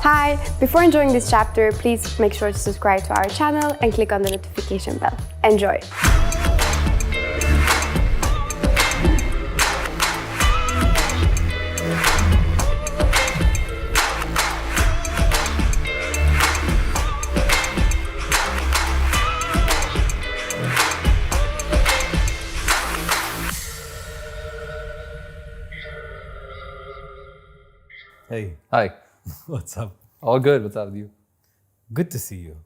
Hi! Before enjoying this chapter, please make sure to subscribe to our channel and click on the notification bell. Enjoy! Hey, Hi. what's up? All good. What's up with you? Good to see you.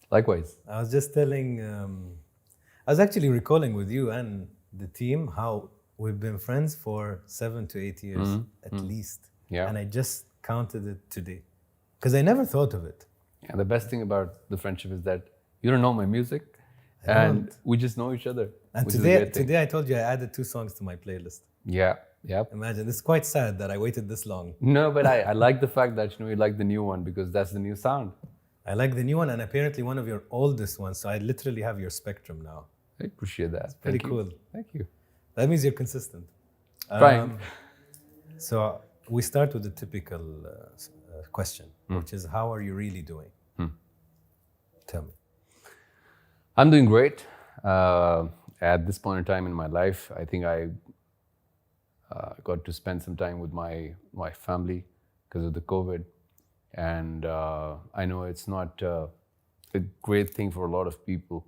Likewise. I was just telling, I was actually recalling with you and the team how we've been friends for 7 to 8 years at least. Yeah. And I just counted it today because I never thought of it. And the best thing about the friendship is that you don't know my music and we just know each other. And which is a great thing. today I told you I added 2 songs to my playlist. Yeah. Yep. Imagine, it's quite sad that I waited this long. No, but I like the fact that you like the new one because that's the new sound. I like the new one and apparently one of your oldest ones. So I literally have your spectrum now. I appreciate that. Pretty Thank you. cool. Thank you. That means you're consistent. Trying. So we start with the typical question, which is, how are you really doing? Tell me. I'm doing great. At this point in time in my life, I think I got to spend some time with my family because of the COVID. And I know it's not a great thing for a lot of people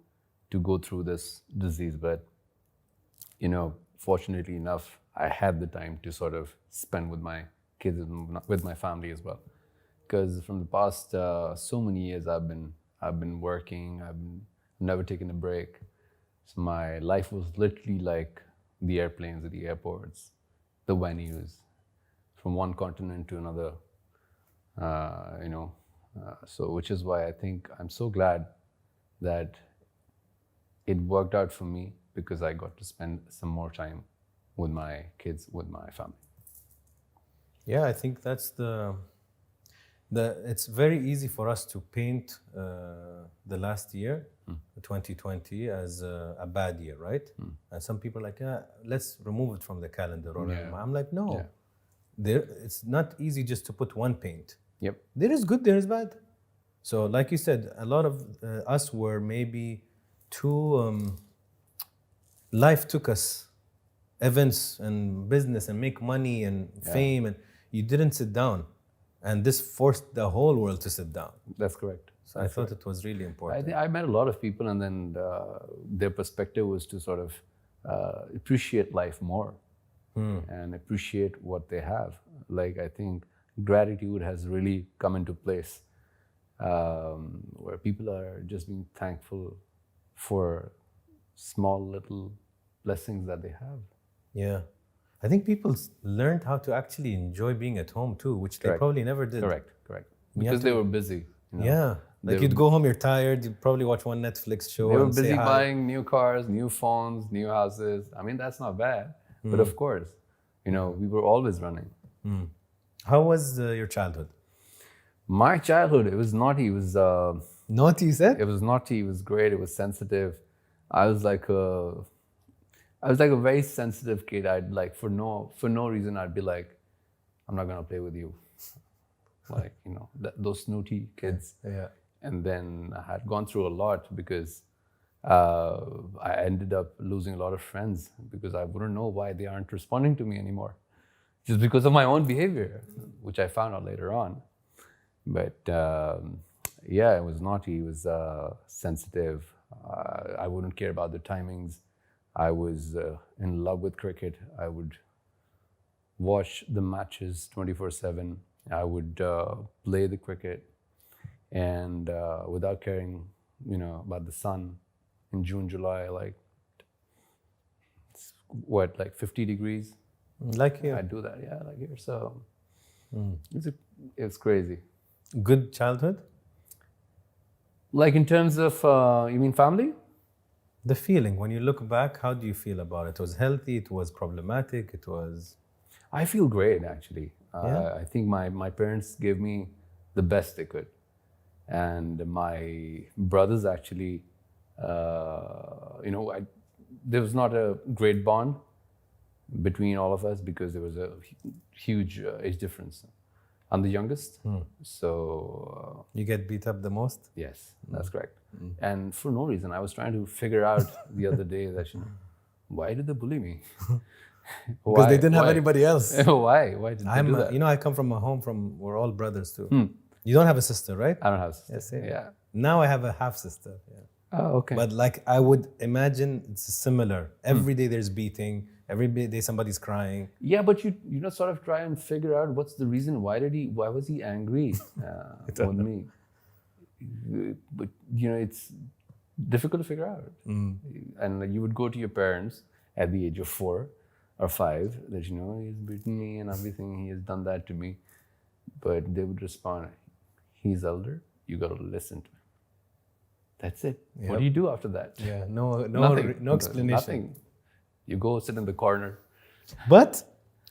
to go through this disease, but fortunately enough, I had the time to sort of spend with my kids and with my family as well. Because from the past so many years, I've been working. I've never taken a break. So my life was literally like the airplanes, the airports, the venues, from one continent to another. So which is why I think I'm so glad that it worked out for me because I got to spend some more time with my kids, with my family. Yeah, I think that's it's very easy for us to paint the last year, 2020, as a bad year, right? And some people are like, yeah, let's remove it from the calendar. Or I'm like, no, it's not easy just to put one paint. Yep. There is good, there is bad. So like you said, a lot of us were maybe too, life took us events and business and make money and fame, and you didn't sit down. And this forced the whole world to sit down. That's correct. So I thought it was really important. I met a lot of people, and then their perspective was to sort of appreciate life more and appreciate what they have. Like, I think gratitude has really come into place, where people are just being thankful for small little blessings that they have. Yeah. I think people learned how to actually enjoy being at home too, which they probably never did. Correct. Because they were busy. Yeah. Like you'd go home, you're tired, you'd probably watch one Netflix show. They were busy buying new cars, new phones, new houses. I mean, that's not bad. But of course, we were always running. How was your childhood? My childhood, it was naughty. It was naughty, you said? It was naughty. It was great. It was sensitive. I was like a very sensitive kid. I'd like for no reason I'd be like, I'm not gonna play with you, like those snooty kids. Yeah. And then I had gone through a lot because I ended up losing a lot of friends because I wouldn't know why they aren't responding to me anymore, just because of my own behavior, which I found out later on. But it was naughty. It was sensitive. I wouldn't care about the timings. I was in love with cricket. I would watch the matches 24/7. I would play the cricket, and without caring, about the sun in June, July, like 50 degrees. Like here. I'd do that, like here. So it's crazy. Good childhood? Like in terms of, you mean family? The feeling, when you look back, how do you feel about it? It was healthy, it was problematic, it was... I feel great, actually. Yeah? I think my parents gave me the best they could. And my brothers actually, there was not a great bond between all of us because there was a huge age difference. I'm the youngest. So You get beat up the most? yes, that's correct. And for no reason, I was trying to figure out the other day that, why did they bully me? Because they didn't have anybody else. Why? Why did they do that? I come from a home we're all brothers too. You don't have a sister, right? I don't have. Yes, same. Yeah. Now I have a half sister. Yeah. Oh, okay. But like I would imagine it's similar. Every day there's beating. Every day somebody's crying. Yeah, but you sort of try and figure out what's the reason. Why was he angry with me? But it's difficult to figure out. And you would go to your parents at the age of 4 or 5 that he's beaten me and everything. He has done that to me. But they would respond, he's elder. You got to listen to him. That's it. Yep. What do you do after that? Yeah, no explanation. Nothing. You go sit in the corner. But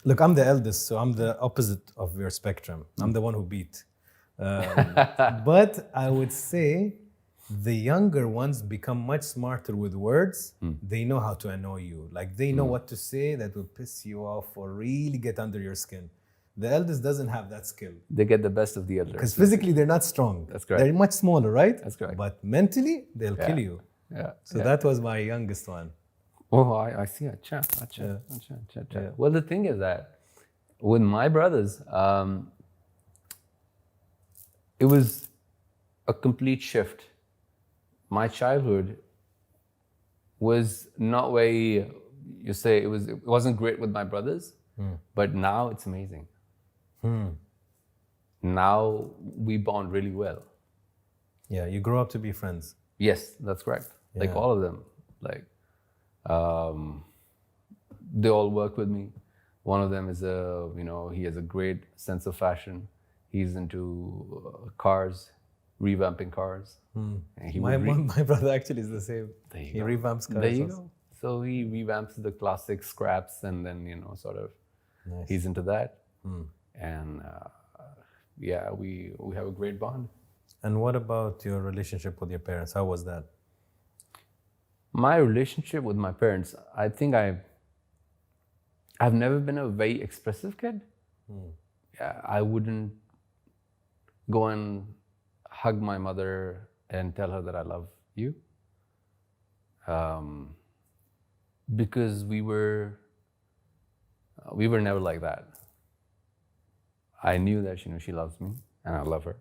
look, I'm the eldest, so I'm the opposite of your spectrum. I'm the one who beat. But I would say the younger ones become much smarter with words. They know how to annoy you. Like they know what to say that will piss you off or really get under your skin. The eldest doesn't have that skill. They get the best of the elders. Because physically they're not strong. That's correct. They're much smaller, right? That's correct. But mentally, they'll kill you. Yeah. So that was my youngest one. Oh, I see. Acha. Yeah. Well, the thing is that with my brothers, it was a complete shift. My childhood was not very, it wasn't great with my brothers, but now it's amazing. Now we bond really well. Yeah, you grow up to be friends. Yes, that's correct. Like Yeah. all of them. Like, they all work with me. One of them is he has a great sense of fashion. He's into cars, revamping cars. And he My would brother actually is the same. There you He go. revamps cars. There you also. go. So he revamps the classic scraps and then, sort of, Nice. he's into that. And we have a great bond. And what about your relationship with your parents? How was that? My relationship with my parents, I think I've never been a very expressive kid. Yeah, I wouldn't go and hug my mother and tell her that I love you. Because we were never like that. I knew that she loves me and I love her.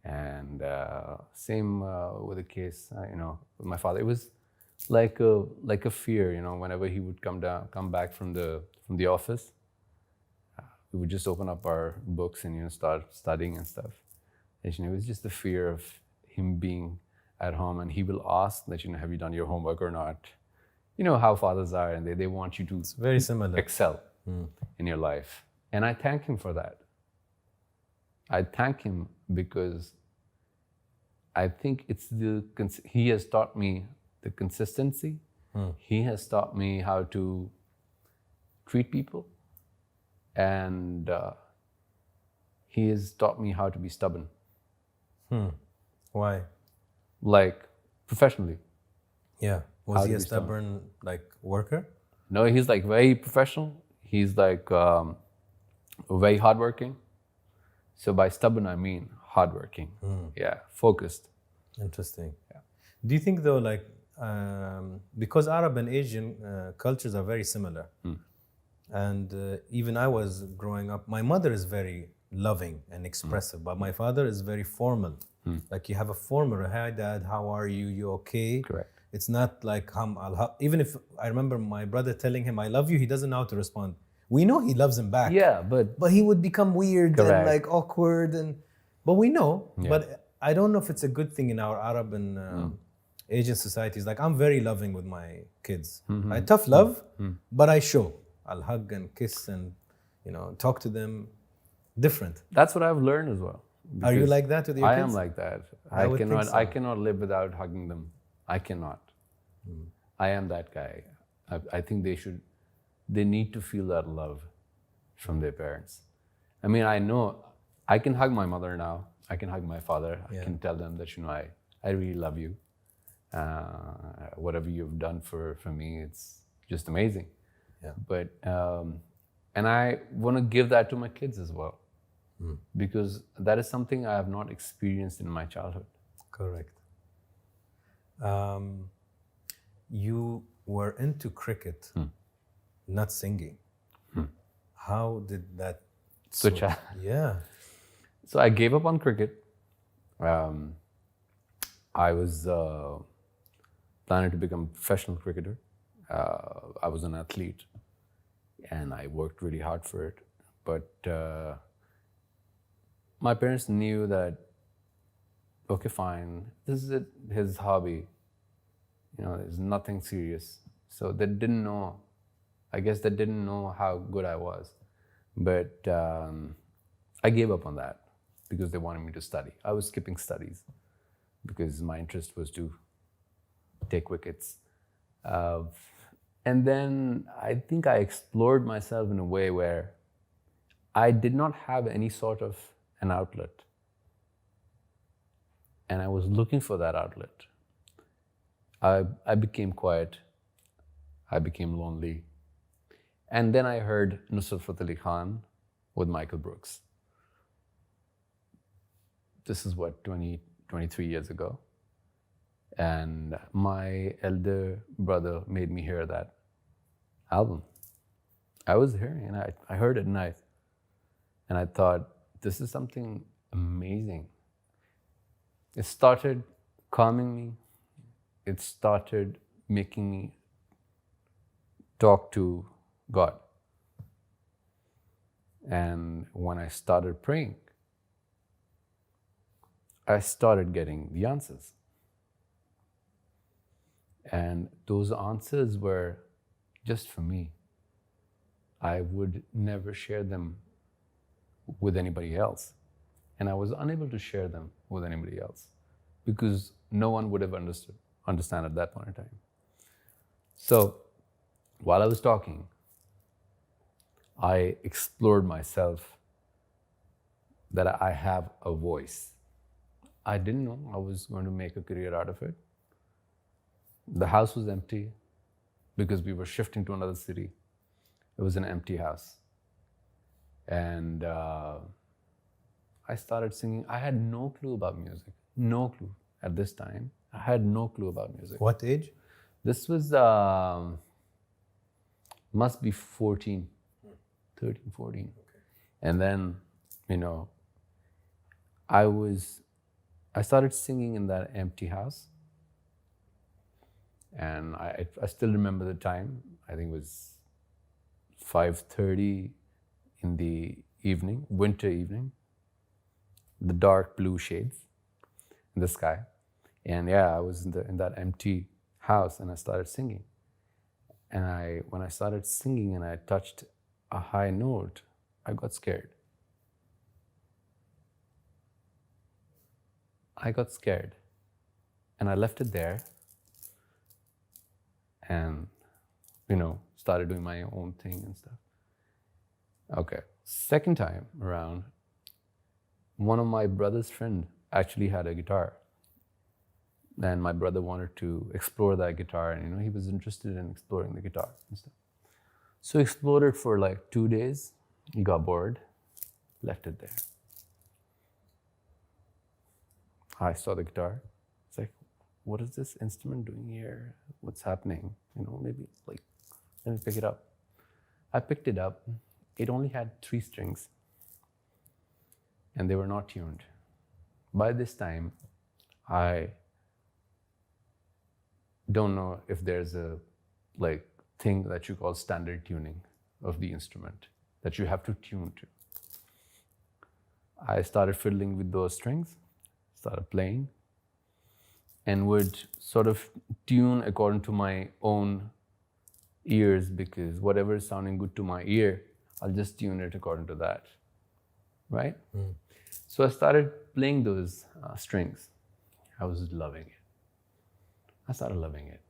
And same with the case, with my father. It was like a fear, whenever he would come back from the office, we would just open up our books and start studying and stuff. And it was just the fear of him being at home, and he will ask that have you done your homework or not? You know how fathers are, and they want you to It's very similar. excel in your life. And I thank him for that. I thank him because I think he has taught me the consistency. He has taught me how to treat people. And he has taught me how to be stubborn. Why? Like professionally. Yeah. How Was to he a be stubborn worker? No, he's like very professional. He's like very hardworking. So by stubborn, I mean hardworking. Yeah, focused. Interesting. Yeah. Do you think though, because Arab and Asian cultures are very similar, and even I was growing up, my mother is very loving and expressive, but my father is very formal. Like you have a formal, hi dad, how are you? You okay? Correct. It's not like even if I remember my brother telling him I love you, he doesn't know how to respond. We know he loves him back. Yeah, but he would become weird Correct. and awkward but we know. Yeah. But I don't know if it's a good thing in our Arab and Asian societies. Like I'm very loving with my kids. I tough love, but I show. I'll hug and kiss and talk to them. Different. that's what I've learned as well. Are you Because like that with your I kids? am like that. I would think so. I cannot live without hugging them. I cannot. I am that guy. I think they need to feel that love from their parents. I mean, I know I can hug my mother now. I can hug my father. Yeah. I can tell them that, I really love you. Whatever you've done for me, it's just amazing. Yeah. But, and I want to give that to my kids as well. because that is something I have not experienced in my childhood. Correct. You were into cricket, not singing. How did that Switch. Yeah. So I gave up on cricket. I was planning to become a professional cricketer. I was an athlete, and I worked really hard for it. But my parents knew that, okay, fine, this is it, his hobby. You know, there's nothing serious. So they didn't know. I guess they didn't know how good I was. But I gave up on that because they wanted me to study. I was skipping studies because my interest was to take wickets. And then I think I explored myself in a way where I did not have any sort of an outlet. And I was looking for that outlet. I became quiet. I became lonely. And then I heard Nusrat Fateh Ali Khan with Michael Brooks. This is what, 23 years ago. And my elder brother made me hear that album. I was hearing it, I heard it, and I thought, this is something amazing. It started calming me. It started making me talk to God. And when I started praying, I started getting the answers. And those answers were just for me. I would never share them with anybody else. And I was unable to share them with anybody else because no one would have understand at that point in time. So while I was talking, I explored myself that I have a voice. I didn't know I was going to make a career out of it. The house was empty because we were shifting to another city. It was an empty house. And I started singing. I had no clue about music. No clue at this time. I had no clue about music. What age? This was, must be 13, 14. Okay. And then, you know, I started singing in that empty house. And I still remember the time. I think it was 5:30 in the evening, winter evening. The dark blue shades in the sky. And yeah, I was in that empty house and I started singing. And when I started singing and I touched a high note, I got scared. I got scared. And I left it there and, you know, started doing my own thing and stuff. Okay, second time around, one of my brother's friend actually had a guitar. And my brother wanted to explore that guitar and, you know, he was interested in exploring the guitar and stuff. So he explored it for like 2 days. He got bored, left it there. I saw the guitar. It's like, what is this instrument doing here? What's happening? You know, maybe like, let me pick it up. I picked it up. It only had 3 strings and they were not tuned. By this time, I don't know if there's a like thing that you call standard tuning of the instrument that you have to tune to. I started fiddling with those strings, started playing, and would sort of tune according to my own ears because whatever is sounding good to my ear, I'll just tune it according to that, right? So I started playing those strings. I was loving it. I started loving it.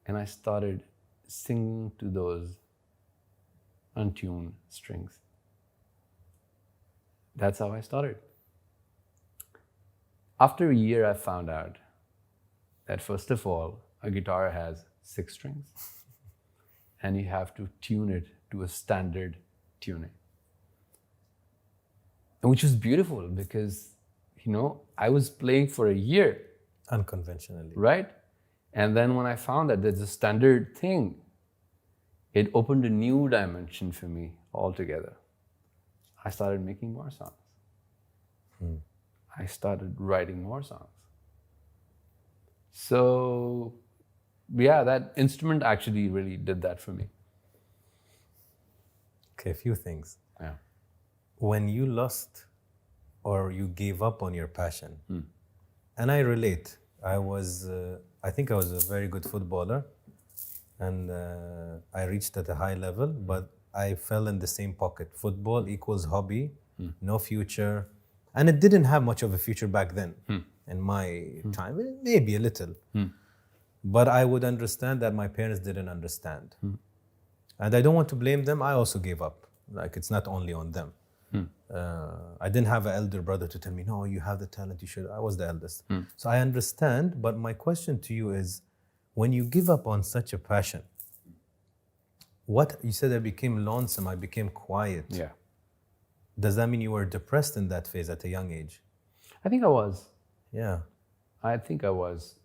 And I started singing to those untuned strings. That's how I started. After a year, I found out that first of all, a guitar has 6 strings and you have to tune it to a standard tuning. which was beautiful because, I was playing for a year, Unconventionally. right? And then when I found that there's a standard thing, it opened a new dimension for me altogether. I started making more songs. I started writing more songs. So, yeah, that instrument actually really did that for me. Okay, a few things. Yeah. When you lost or you gave up on your passion, and I relate. I think I was a very good footballer, and I reached at a high level, but I fell in the same pocket. Football equals hobby, no future, and it didn't have much of a future back then. In my time, maybe a little, but I would understand that my parents didn't understand, and I don't want to blame them. I also gave up. Like, it's not only on them. I didn't have an elder brother to tell me, no, you have the talent, you should. I was the eldest. So I understand, but my question to you is, when you give up on such a passion, what you said, I became lonesome, I became quiet. Yeah. Does that mean you were depressed in that phase at a young age? I think I was. Yeah. I think I was.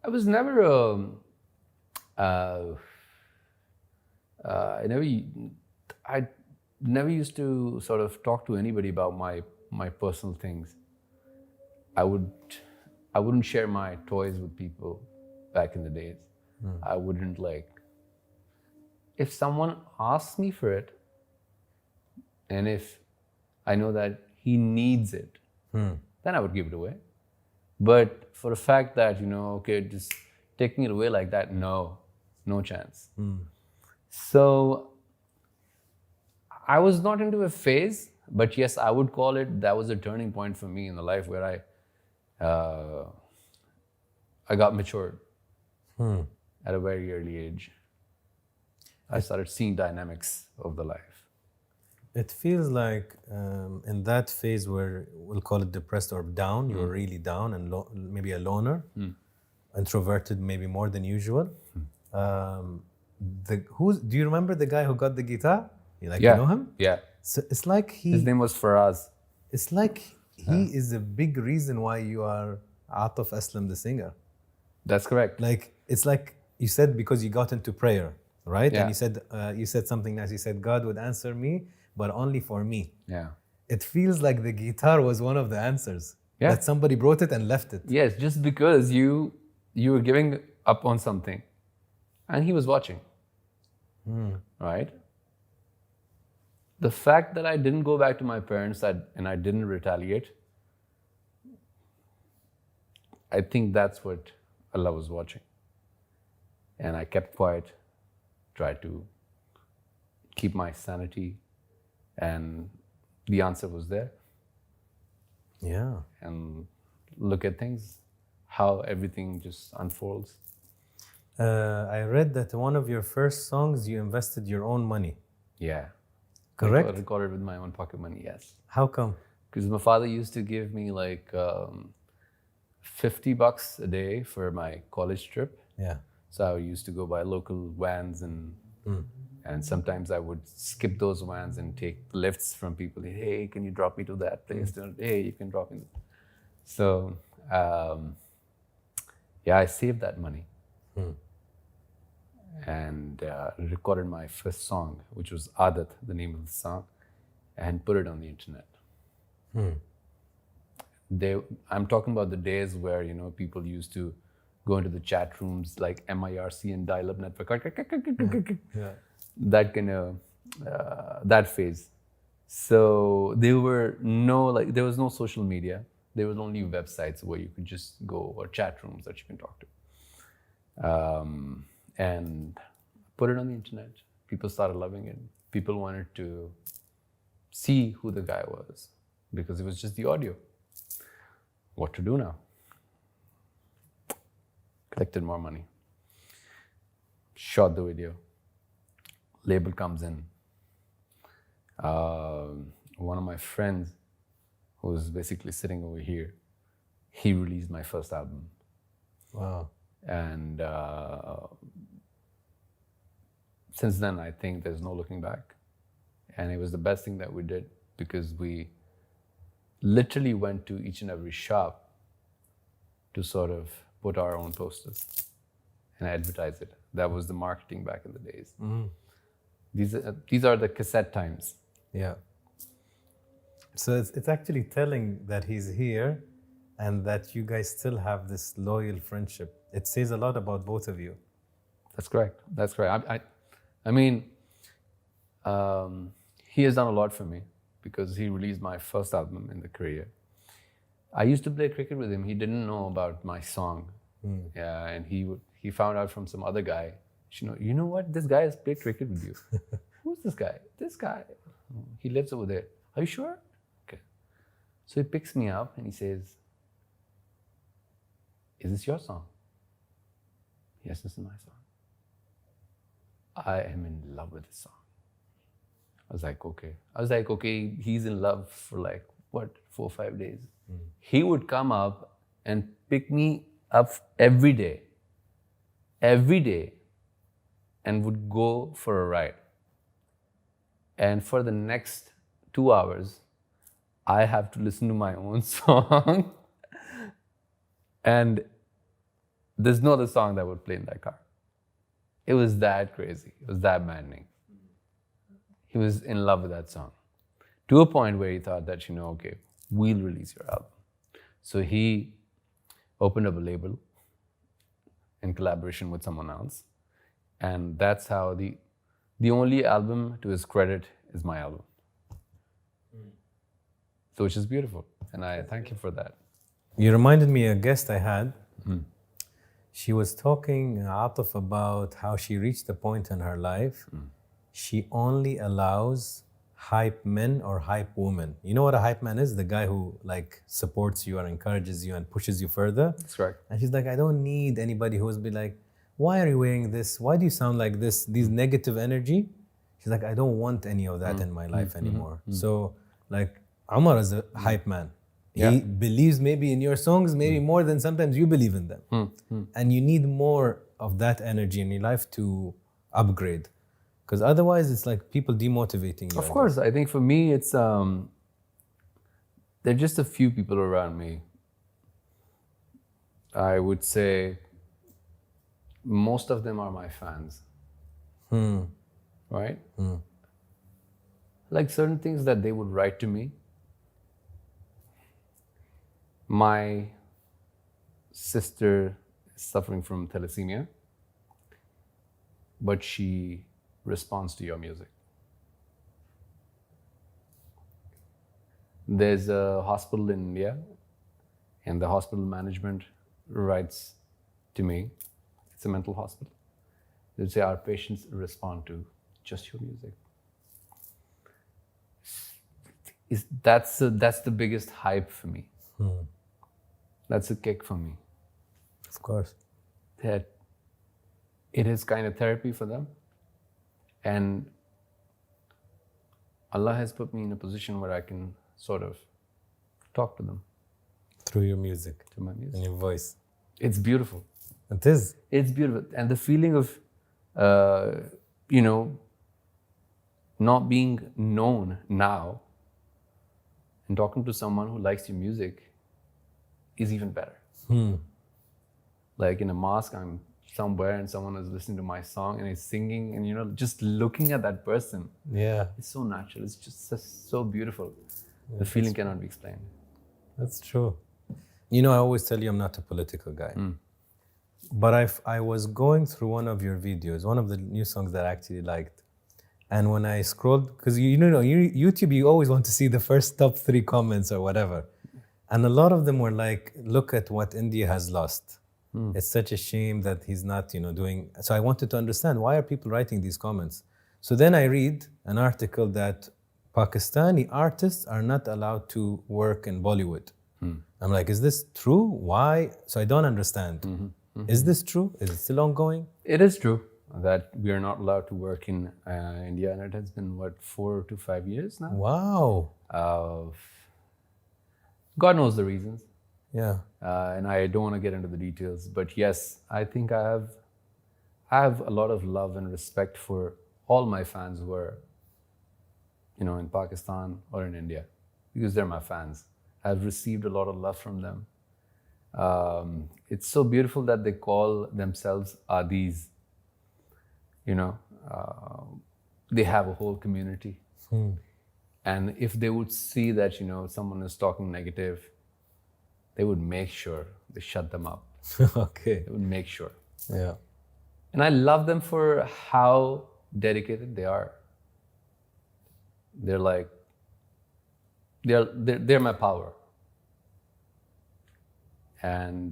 I was never I never used to sort of talk to anybody about my personal things. I wouldn't share my toys with people back in the days. I wouldn't if someone asks me for it, and if I know that he needs it, then I would give it away. But for the fact that, just taking it away like that, no chance. So I was not into a phase, but yes, I would call it, that was a turning point for me in the life where I got matured at a very early age. I started seeing dynamics of the life. It feels like in that phase where we'll call it depressed or down, you were really down and maybe a loner, introverted maybe more than usual. Do you remember the guy who got the guitar? You know him? Yeah. So it's like His name was Faraz. It's like he is a big reason why you are Atif Aslam, the singer. That's correct. Like, it's like you said, because you got into prayer, right? Yeah. And you said something nice. You said God would answer me, but only for me. Yeah. It feels like the guitar was one of the answers. Yeah. That somebody brought it and left it. Yes, just because you were giving up on something, and he was watching. Right? The fact that I didn't go back to my parents and I didn't retaliate, I think that's what Allah was watching. And I kept quiet, tried to keep my sanity, and the answer was there. Yeah. And look at things, how everything just unfolds. I read that one of your first songs, you invested your own money. Yeah. Correct? I recorded with my own pocket money, yes. How come? Because my father used to give me like $50 a day for my college trip. Yeah. So I used to go by local vans and sometimes I would skip those vans and take lifts from people. Hey, can you drop me to that place? Hey, you can drop me. So I saved that money and recorded my first song, which was Adat, the name of the song, and put it on the internet. I'm talking about the days where, people used to go into the chat rooms like MIRC and dial-up network. Yeah. That kind of, that phase. So there was no social media. There was only websites where you could just go, or chat rooms that you can talk to. And put it on the internet. People started loving it. People wanted to see who the guy was because it was just the audio. What to do now? Collected more money. Shot the video. Label comes in. One of my friends, who was basically sitting over here, he released my first album. Wow. And since then, I think there's no looking back. And it was the best thing that we did because we literally went to each and every shop to sort of put our own posters and advertise it. That was the marketing back in the days. These are the cassette times. Yeah. So it's actually telling that he's here and that you guys still have this loyal friendship. It says a lot about both of you. That's correct. That's correct. I mean, he has done a lot for me because he released my first album in the career. I used to play cricket with him. He didn't know about my song. Yeah, and he found out from some other guy. You know what? This guy has played cricket with you. Who's this guy? This guy. He lives over there. Are you sure? Okay. So he picks me up and he says, "Is this your song?" Yes, this is my song. I am in love with this song. I was like, okay. He's in love for like, 4 or 5 days. He would come up and pick me up every day, and would go for a ride. And for the next 2 hours, I have to listen to my own song. And there's no other song that would play in that car. It was that crazy. It was that maddening. He was in love with that song to a point where he thought that, okay, we'll release your album. So he opened up a label in collaboration with someone else. And that's how the only album to his credit is my album. So which is beautiful. And I thank you for that. You reminded me of a guest I had. She was talking, Atif, about how she reached a point in her life. She only allows hype men or hype women. You know what a hype man is? The guy who like supports you and encourages you and pushes you further. That's right. And she's like, I don't need anybody who's be like, why are you wearing this? Why do you sound like this? These negative energy. She's like, I don't want any of that in my life anymore. So like Umar is a hype man. He believes maybe in your songs, maybe more than sometimes you believe in them. And you need more of that energy in your life to upgrade. Because otherwise it's like people demotivating you. Of course, I think for me it's, there are just a few people around me. I would say most of them are my fans. Right? Like certain things that they would write to me. My sister is suffering from thalassemia, but she responds to your music. There's a hospital in India, and the hospital management writes to me. It's a mental hospital. They say our patients respond to just your music. That's the biggest hype for me. That's a kick for me. Of course. That it is kind of therapy for them. And Allah has put me in a position where I can sort of talk to them. Through your music. Through my music. And your voice. It's beautiful. It is. It's beautiful. And the feeling of, not being known now and talking to someone who likes your music is even better. Like in a mosque, I'm somewhere and someone is listening to my song and is singing, and just looking at that person. Yeah. It's so natural. It's just so beautiful. The feeling cannot be explained. That's true. I always tell you I'm not a political guy. But I was going through one of your videos, one of the new songs that I actually liked. And when I scrolled, because YouTube, you always want to see the first top 3 comments or whatever. And a lot of them were like, look at what India has lost. It's such a shame that he's not, doing. So I wanted to understand, why are people writing these comments? So then I read an article that Pakistani artists are not allowed to work in Bollywood. I'm like, is this true? Why? So I don't understand. Is this true? Is it still ongoing? It is true that we are not allowed to work in India, and it has been 4 to 5 years now. Wow. God knows the reasons. Yeah. And I don't want to get into the details, but yes, I think I have a lot of love and respect for all my fans who are in Pakistan or in India, because they're my fans. I've received a lot of love from them. It's so beautiful that they call themselves Adis. They have a whole community. And if they would see that, someone is talking negative, they would make sure they shut them up. Okay. They would make sure. Yeah. And I love them for how dedicated they are. They're like, they're my power. And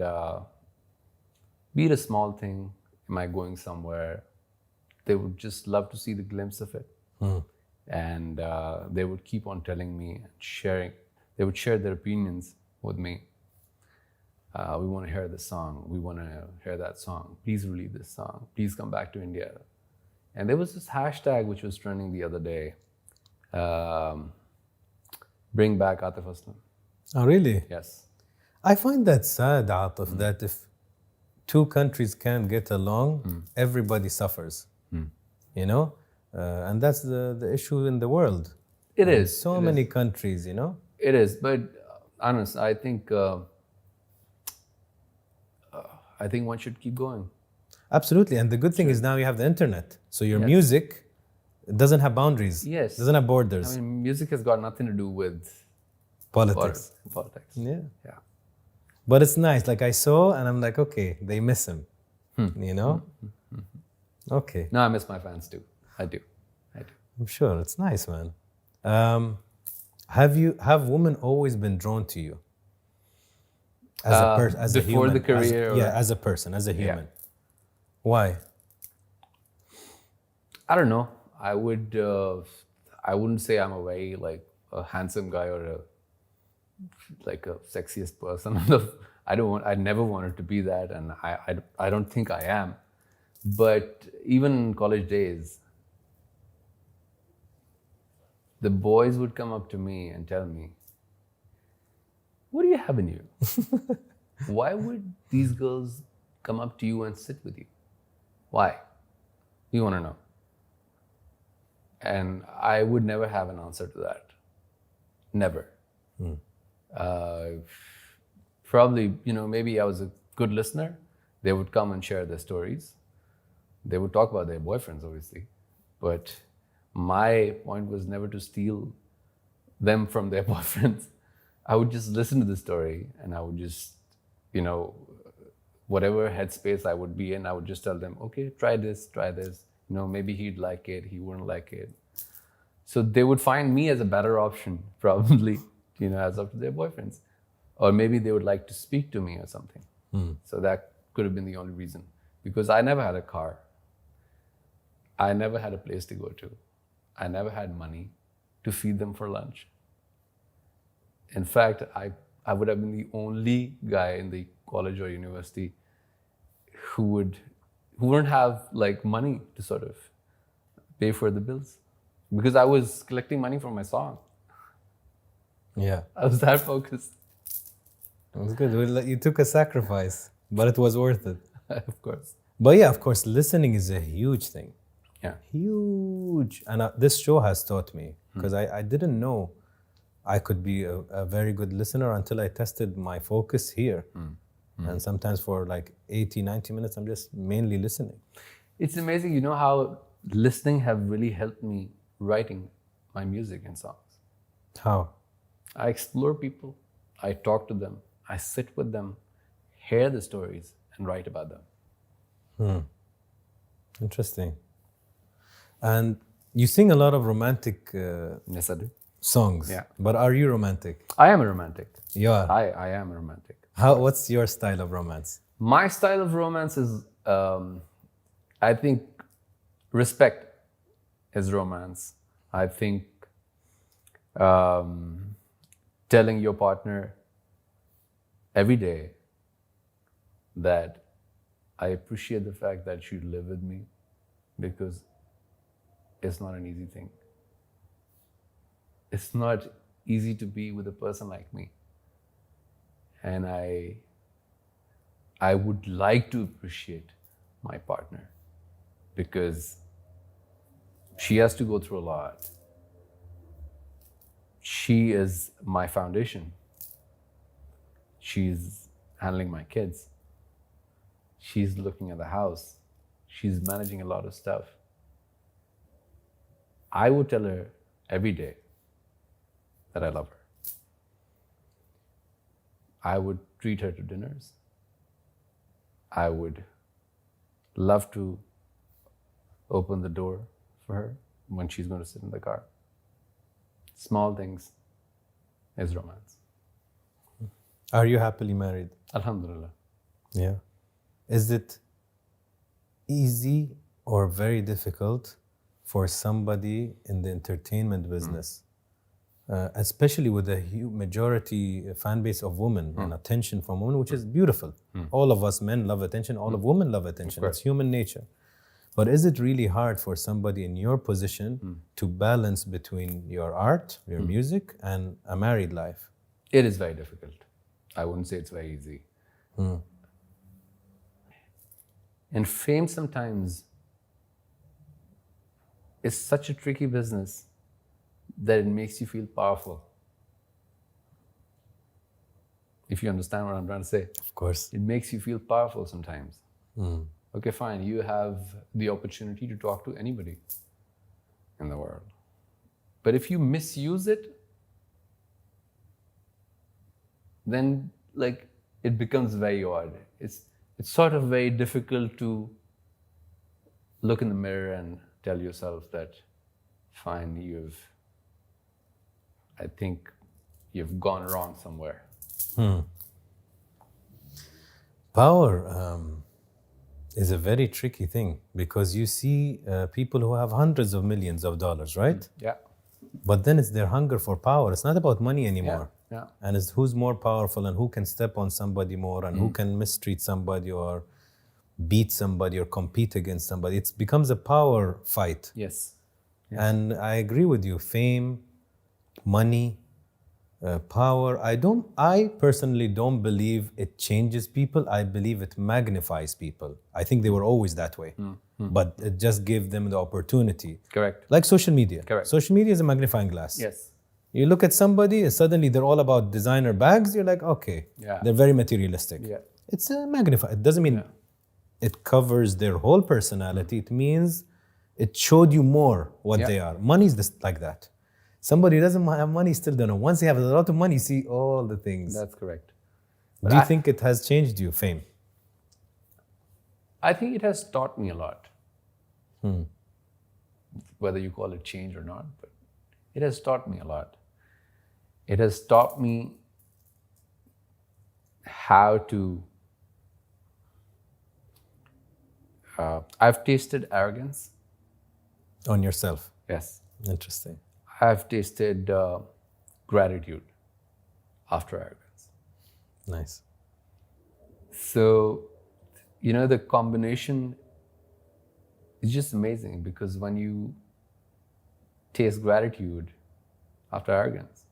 be it a small thing, am I going somewhere? They would just love to see the glimpse of it. And they would keep on telling me and sharing. They would share their opinions with me. We want to hear this song. We want to hear that song. Please release this song. Please come back to India. And there was this hashtag which was trending the other day. Bring back Atif Aslam. Oh, really? Yes. I find that sad, Atif, that if two countries can't get along, everybody suffers. And that's the issue in the world. It is. So many countries, It is. But honest, I think one should keep going. Absolutely. And the good thing is now you have the internet. So your music doesn't have boundaries. Yes. Doesn't have borders. I mean, music has got nothing to do with Politics. Politics. Yeah. Yeah. But it's nice. Like I saw and I'm like, okay, they miss him. Okay. No, I miss my fans too. I do. I'm sure. It's nice, man. Have women always been drawn to you? As a person, as a before human? the career? As a person, as a human. Why? I don't know. I wouldn't say I'm a very like a handsome guy or a sexiest person. I never wanted to be that, and I don't think I am. But even in college days, the boys would come up to me and tell me, "What do you have in you? Why would these girls come up to you and sit with you? Why? We want to know." And I would never have an answer to that. Never. Probably, maybe I was a good listener. They would come and share their stories. They would talk about their boyfriends, obviously. But my point was never to steal them from their boyfriends. I would just listen to the story and I would just, whatever headspace I would be in, I would just tell them, okay, try this. Maybe he'd like it, he wouldn't like it. So they would find me as a better option, probably, as up to their boyfriends. Or maybe they would like to speak to me or something. So that could have been the only reason. Because I never had a car. I never had a place to go to. I never had money to feed them for lunch. In fact, I would have been the only guy in the college or university who wouldn't have like money to sort of pay for the bills, because I was collecting money for my song. Yeah. I was that focused. It was good. You took a sacrifice, but it was worth it. Of course. But yeah, of course, listening is a huge thing. Yeah. Huge. And this show has taught me, because I didn't know I could be a very good listener until I tested my focus here. And sometimes for like 80, 90 minutes, I'm just mainly listening. It's amazing, how listening have really helped me writing my music and songs. How? I explore people, I talk to them, I sit with them, hear the stories, and write about them. Interesting. And you sing a lot of romantic Yes, I do. songs. Yeah. But are you romantic? I am a romantic. You are. I am a romantic. What's your style of romance? My style of romance is, I think, respect is romance. I think telling your partner every day that I appreciate the fact that you live with me, because it's not an easy thing. It's not easy to be with a person like me. And I would like to appreciate my partner, because she has to go through a lot. she is my foundation. She's handling my kids. She's looking at the house. She's managing a lot of stuff. I would tell her every day that I love her. I would treat her to dinners. I would love to open the door for her when she's going to sit in the car. Small things is romance. Are you happily married? Alhamdulillah. Yeah. Is it easy or very difficult for somebody in the entertainment business, especially with a majority fan base of women and attention from women, which is beautiful. All of us men love attention, all of women love attention. It's human nature. But is it really hard for somebody in your position to balance between your art, your music, and a married life? It is very difficult. I wouldn't say it's very easy. And fame sometimes is such a tricky business that it makes you feel powerful. If you understand what I'm trying to say. Of course. It makes you feel powerful sometimes. Okay, fine, you have the opportunity to talk to anybody in the world. But if you misuse it, then like it becomes very odd. It's sort of very difficult to look in the mirror and tell yourself that, fine, I think you've gone wrong somewhere. Power is a very tricky thing because you see people who have hundreds of millions of dollars, right? Yeah. But then it's their hunger for power. It's not about money anymore. Yeah. And it's who's more powerful and who can step on somebody more and who can mistreat somebody or beat somebody or compete against somebody. It becomes a power fight. Yes. And I agree with you. Fame, money, power. I personally don't believe it changes people. I believe it magnifies people. I think they were always that way. But it just gave them the opportunity. Correct. Like social media. Correct. Social media is a magnifying glass. Yes. You look at somebody and suddenly they're all about designer bags. You're like, okay, they're very materialistic. Yeah. It's a magnifier. It doesn't mean it covers their whole personality. It means it showed you more what they are. Money is just like that. Somebody who doesn't have money still don't know. Once they have a lot of money, see all the things. That's correct. Do you think it has changed you, fame? I think it has taught me a lot. Whether you call it change or not, but it has taught me a lot. It has taught me how to... I've tasted arrogance. On yourself? Yes. Interesting. I've tasted gratitude after arrogance. Nice. So, the combination is just amazing because when you taste gratitude after arrogance,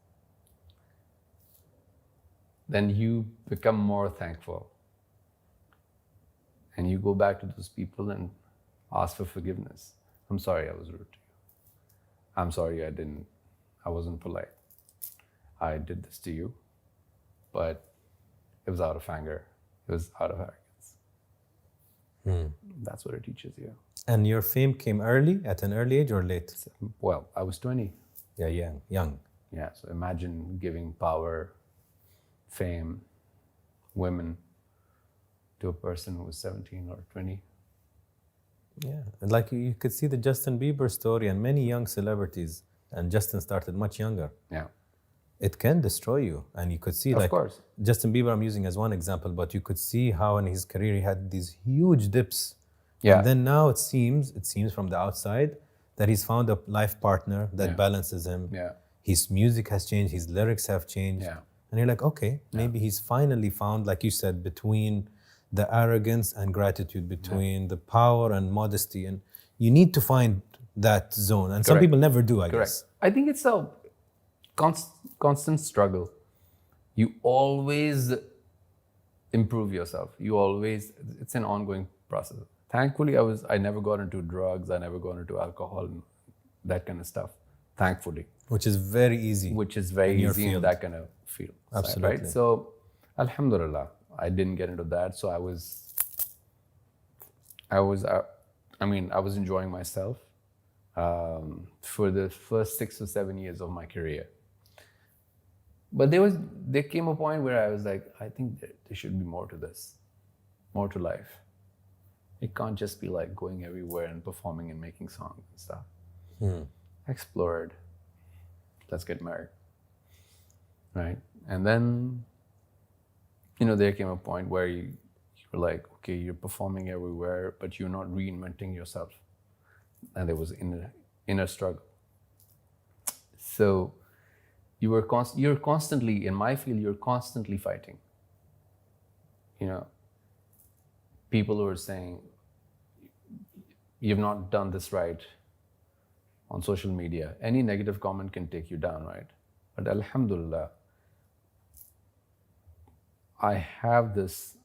then you become more thankful. And you go back to those people and ask for forgiveness. I'm sorry I was rude to you. I'm sorry I wasn't polite. I did this to you, but it was out of anger. It was out of arrogance. That's what it teaches you. And your fame came early, at an early age or late? Well, I was 20. Yeah, young. Yeah, so imagine giving power, fame, women to a person who was 17 or 20. Yeah, and like you could see the Justin Bieber story and many young celebrities, and Justin started much younger. Yeah. It can destroy you, and you could see Of course. Justin Bieber I'm using as one example, but you could see how in his career he had these huge dips. Yeah. And then now it seems from the outside that he's found a life partner that balances him. Yeah. His music has changed, his lyrics have changed. Yeah. And you're like, okay, maybe he's finally found, like you said, between the arrogance and gratitude, between the power and modesty. And you need to find that zone. And some people never do, I guess. I think it's a constant struggle. You always improve yourself. It's an ongoing process. Thankfully, I never got into drugs. I never got into alcohol and that kind of stuff. thankfully. Which is very easy. Which is very in your easy in field. that kind of field. Absolutely. Right? So, alhamdulillah, I didn't get into that. So I was enjoying myself for the first 6 or 7 years of my career. But there came a point where I was like, I think there should be more to this, more to life. It can't just be like going everywhere and performing and making songs and stuff. I explored. Let's get married. Right? And then, there came a point where you were like, okay, you're performing everywhere, but you're not reinventing yourself. And there was inner struggle. So you're constantly, in my field, you're constantly fighting. People who are saying, you've not done this right on social media. Any negative comment can take you down, right? But alhamdulillah, I have this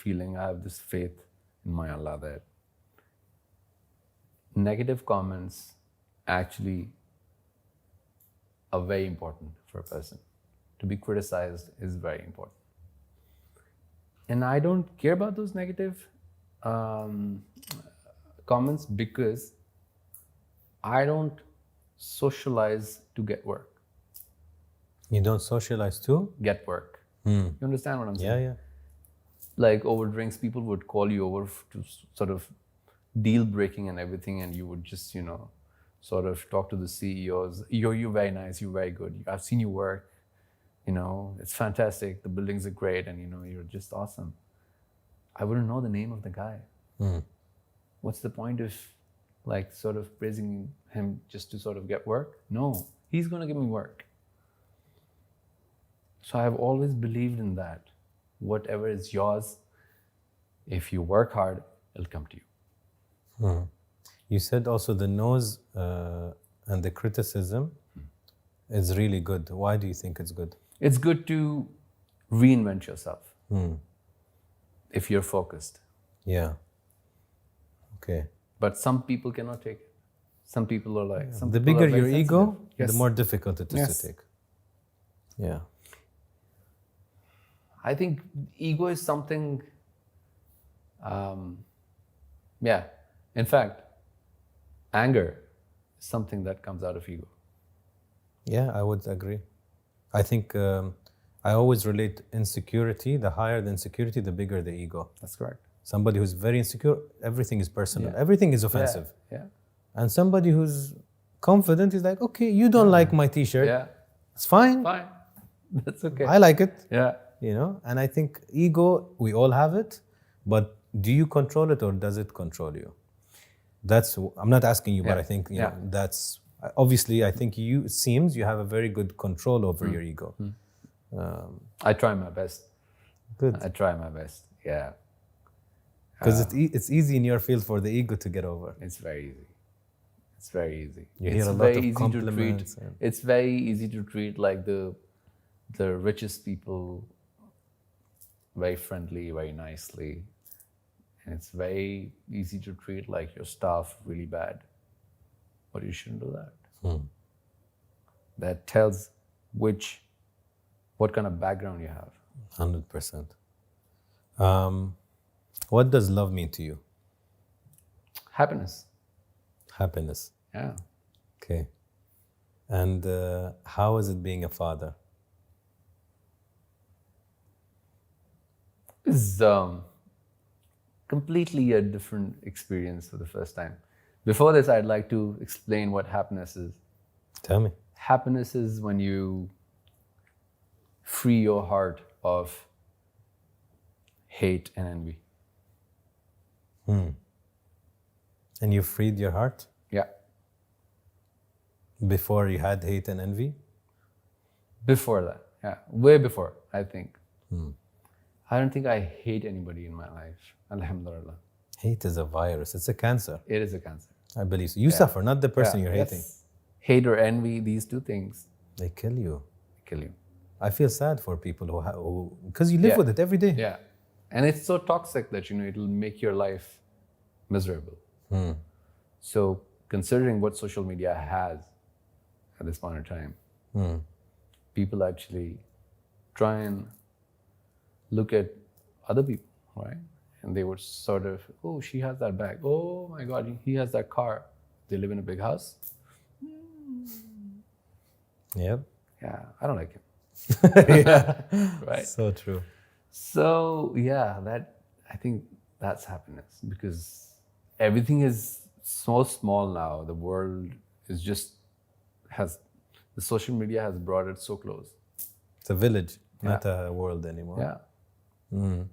feeling, I have this faith in my Allah that negative comments actually are very important for a person. To be criticized is very important. And I don't care about those negative comments because I don't socialize to get work. You don't socialize to? Get work. You understand what I'm saying? Yeah. Like over drinks, people would call you over to sort of deal breaking and everything, and you would just, sort of talk to the CEOs. You're very nice, you're very good. I've seen you work. It's fantastic. The buildings are great, and you're just awesome. I wouldn't know the name of the guy. What's the point of sort of praising him just to sort of get work? No, he's going to give me work. So I've always believed in that. Whatever is yours, if you work hard, it'll come to you. You said also the no's and the criticism is really good. Why do you think it's good? It's good to reinvent yourself if you're focused. Yeah. Okay. But some people cannot take it. Some people are like... Some the people bigger are very your ego, sensitive. Yes. the more difficult it is Yes. to take. Yeah. I think ego is something... In fact, anger is something that comes out of ego. Yeah, I would agree. I think I always relate insecurity. The higher the insecurity, the bigger the ego. That's correct. Somebody who's very insecure, everything is personal. Yeah. Everything is offensive. Yeah. And somebody who's confident is like, okay, you don't like my t-shirt. Yeah. It's fine. Fine. That's okay. I like it. Yeah. And I think ego, we all have it, but do you control it or does it control you? I'm not asking you, but I think, you know, that's, obviously, I think it seems you have a very good control over your ego. I try my best. Good. I try my best. Yeah. Because it's easy in your field for the ego to get over. It's very easy. It's very easy. You hear a lot of It's compliments. very easy to treat like the richest people very friendly, very nicely. And it's very easy to treat like your staff really bad. But you shouldn't do that. That tells what kind of background you have. 100%. What does love mean to you? Happiness. Happiness. Yeah. Okay. And how is it being a father? It's completely a different experience for the first time. Before this, I'd like to explain what happiness is. Tell me. Happiness is when you free your heart of hate and envy. And you freed your heart? Yeah. Before you had hate and envy? Before that, yeah. Way before, I think. I don't think I hate anybody in my life. Alhamdulillah. Hate is a virus. It's a cancer. It is a cancer. I believe so. You suffer, not the person you're hating. Yes. Hate or envy, these two things They kill you. kill you. I feel sad for people who because you live with it every day. Yeah. And it's so toxic that, it'll make your life miserable. So considering what social media has, at this point in time, people actually try and look at other people, right? And they would sort of, oh, she has that bag. Oh my God, he has that car. They live in a big house. Yep. Yeah, I don't like him. Yeah. Right. So true. So yeah, I think that's happiness, because everything is so small now. The world is the social media has brought it so close. It's a village, not a world anymore. Yeah.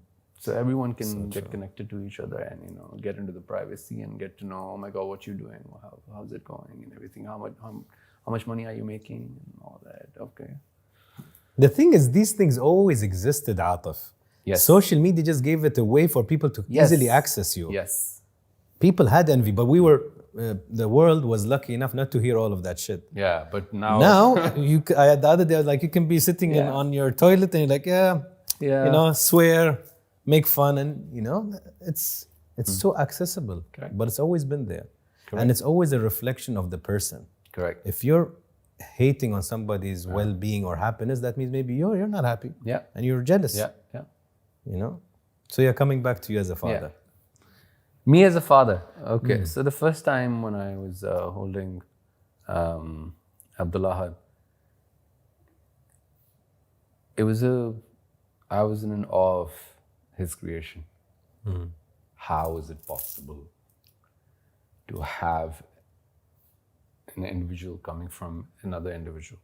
So everyone can get connected to each other and, you know, get into the privacy and get to know, oh my God, what you're doing, how's it going and everything, how much money are you making and all that. Okay. The thing is, these things always existed, Atif. Yes. Social media just gave it a way for people to easily access you. Yes. People had envy, but the world was lucky enough not to hear all of that shit. Yeah, but now... Now, the other day I was like, you can be sitting on your toilet and you're like, you know, swear, make fun, and, you know, it's so accessible. Correct. But it's always been there. Correct. And it's always a reflection of the person. Correct. If you're hating on somebody's well-being or happiness, that means maybe you're not happy. Yeah. And you're jealous. Yeah. You know? So you're coming back to you as a father. Yeah. Me as a father. Okay. So the first time when I was holding Abdullah, I was in awe of his creation. How is it possible to have an individual coming from another individual?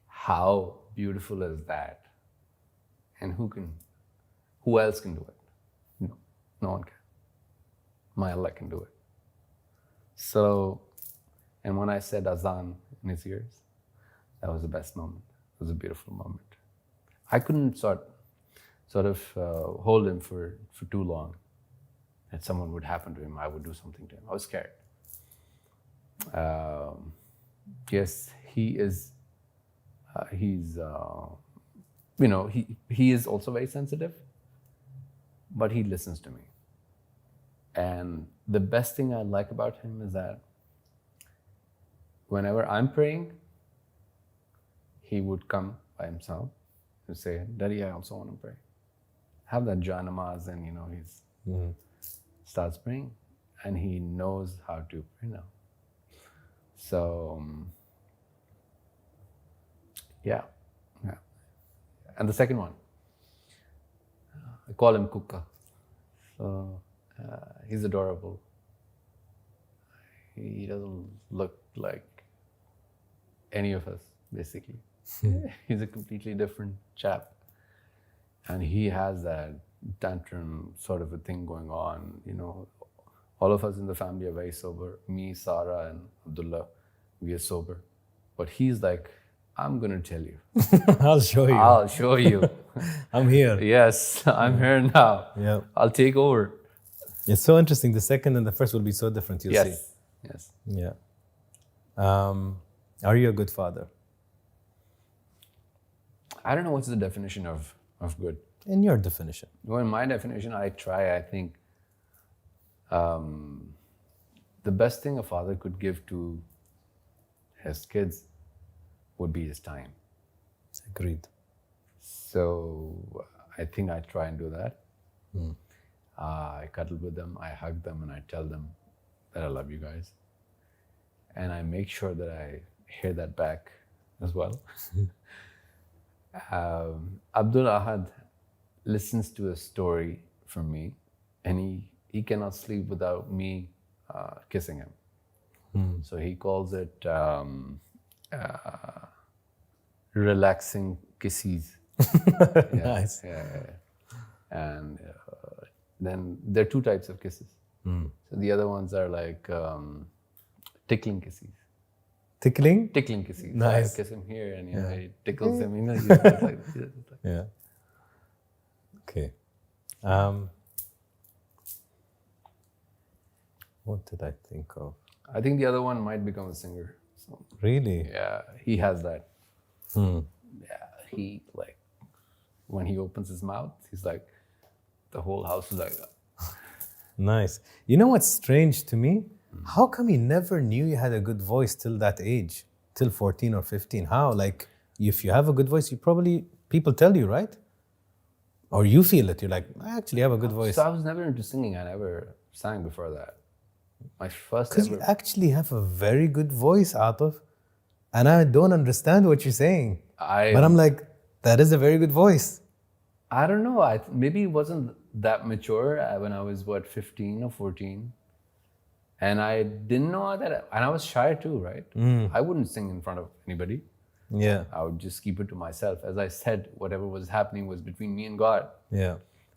How beautiful is that? And who else can do it? No one can. My Allah can do it. So, and when I said azan in his ears, that was the best moment. It was a beautiful moment. I couldn't sort of hold him for too long. That someone would happen to him, I would do something to him. I was scared. Yes, he is. He's, you know, he is also very sensitive, but he listens to me. And the best thing I like about him is that whenever I'm praying, he would come by himself and say, Daddy, I also want to pray. Have that janamaz, and, you know, he's starts praying, and he knows how to pray now. So, yeah. And the second one, I call him Kuka. So, he's adorable. He doesn't look like any of us, basically. He's a completely different chap. And he has that tantrum sort of a thing going on. You know, all of us in the family are very sober. Me, Sarah, and Abdullah, we are sober. But he's like, I'm going to tell you. I'll show you. I'll show you. I'm here. Yes, I'm here now. Yeah. I'll take over. It's so interesting. The second and the first will be so different, you'll see. Yes. Yeah. Are you a good father? I don't know what's the definition of good. In your definition. Well, in my definition, I think the best thing a father could give to his kids would be his time. Agreed. So I think I try and do that. I cuddle with them, I hug them, and I tell them that I love you guys. And I make sure that I hear that back as well. Abdul Ahad listens to a story from me, and he cannot sleep without me kissing him. So he calls it relaxing kisses. Nice. Yeah. And then there are two types of kisses. So the other ones are like tickling kisses. Tickling? Tickling kisses. Nice. So I kiss him here, and he tickles him. You know, he's like, yeah. Okay. What did I think of? I think the other one might become a singer. So, really? yeah, he has that. Yeah, he like when he opens his mouth, he's like the whole house is like that. Nice. You know what's strange to me? How come he never knew you had a good voice till that age? till 14 or 15? How? Like, if you have a good voice, people tell you, right? Or you feel it. You're like, I actually have a good voice. So I was never into singing. I never sang before that. My first Because ever. you actually have a very good voice, Atif. And I don't understand what you're saying. But I'm like, that is a very good voice. I don't know. Maybe it wasn't that mature when I was, 15 or 14. And I didn't know that. And I was shy too, right? I wouldn't sing in front of anybody. Yeah. I would just keep it to myself. As I said, whatever was happening was between me and God. Yeah.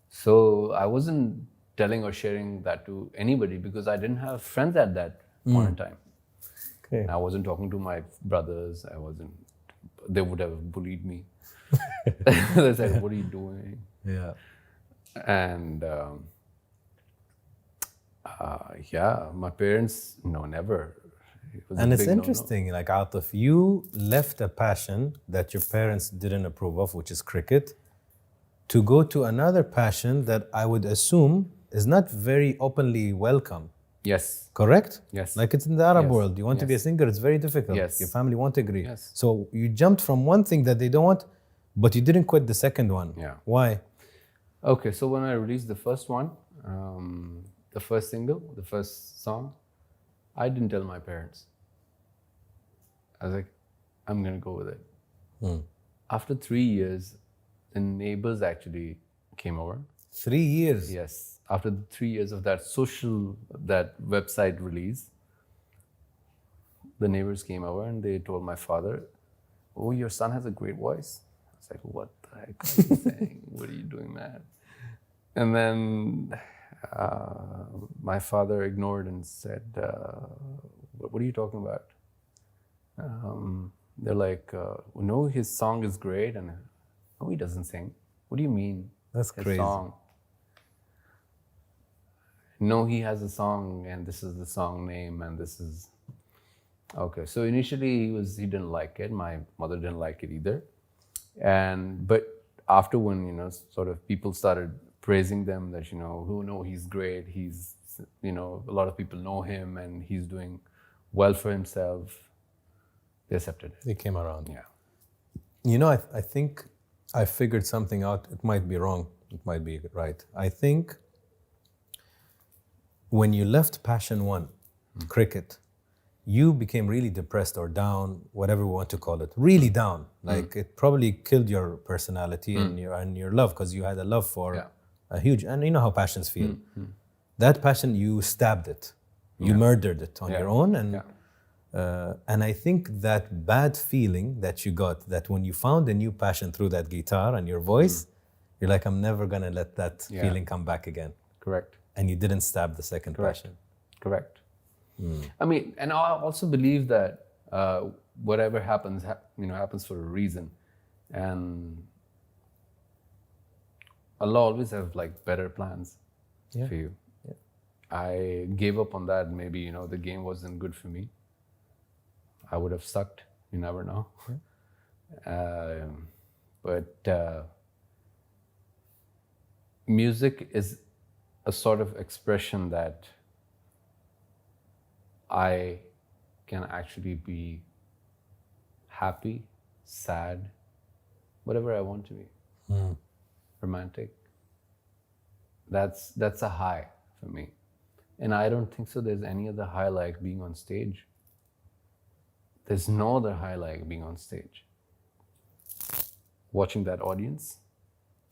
So I wasn't telling or sharing that to anybody because I didn't have friends at that point in time. Okay. And I wasn't talking to my brothers. They would have bullied me. They said, what are you doing? Yeah. And my parents, no, never. And it's interesting, like Atif, you left a passion that your parents didn't approve of, which is cricket, to go to another passion that I would assume is not very openly welcome. Yes. Correct? Yes. Like it's in the Arab Yes. world. You want to be a singer, it's very difficult. Yes. Your family won't agree. Yes. So you jumped from one thing that they don't want, but you didn't quit the second one. Yeah. Why? Okay, so when I released the first one, the first single, the first song, I didn't tell my parents. I was like, I'm going to go with it. After 3 years, the neighbors actually came over. 3 years? Yes. After the 3 years of that website release, the neighbors came over and they told my father, oh, your son has a great voice. I was like, what the heck are you saying? What are you doing, man? And then my father ignored and said, what are you talking about? They're like, no, his song is great. And no, he doesn't sing. What do you mean? That's his crazy. Song? No, he has a song and this is the song name and this is... Okay, so initially he didn't like it. My mother didn't like it either. But after when, sort of people started praising them that, he's great. He's, a lot of people know him and he's doing well for himself. They accepted it. They came around. Yeah. I think I figured something out. It might be wrong. It might be right. I think when you left passion one, cricket, you became really depressed or down, whatever we want to call it, really down. Like it probably killed your personality and your love, because you had a love for a huge, and you know how passions feel. That passion, you stabbed it, you murdered it on your own, and I think that bad feeling that you got, that when you found a new passion through that guitar and your voice, you're like, I'm never gonna let that feeling come back again. Correct. And you didn't stab the second passion. Correct. I mean, and I also believe that whatever happens, happens for a reason, and Allah always have like better plans for you. Yeah. I gave up on that. Maybe the game wasn't good for me. I would have sucked. You never know. Yeah. But music is a sort of expression that I can actually be happy, sad, whatever I want to be. Romantic. That's a high for me. And I don't think so there's any other high like being on stage. There's no other high like being on stage. Watching that audience,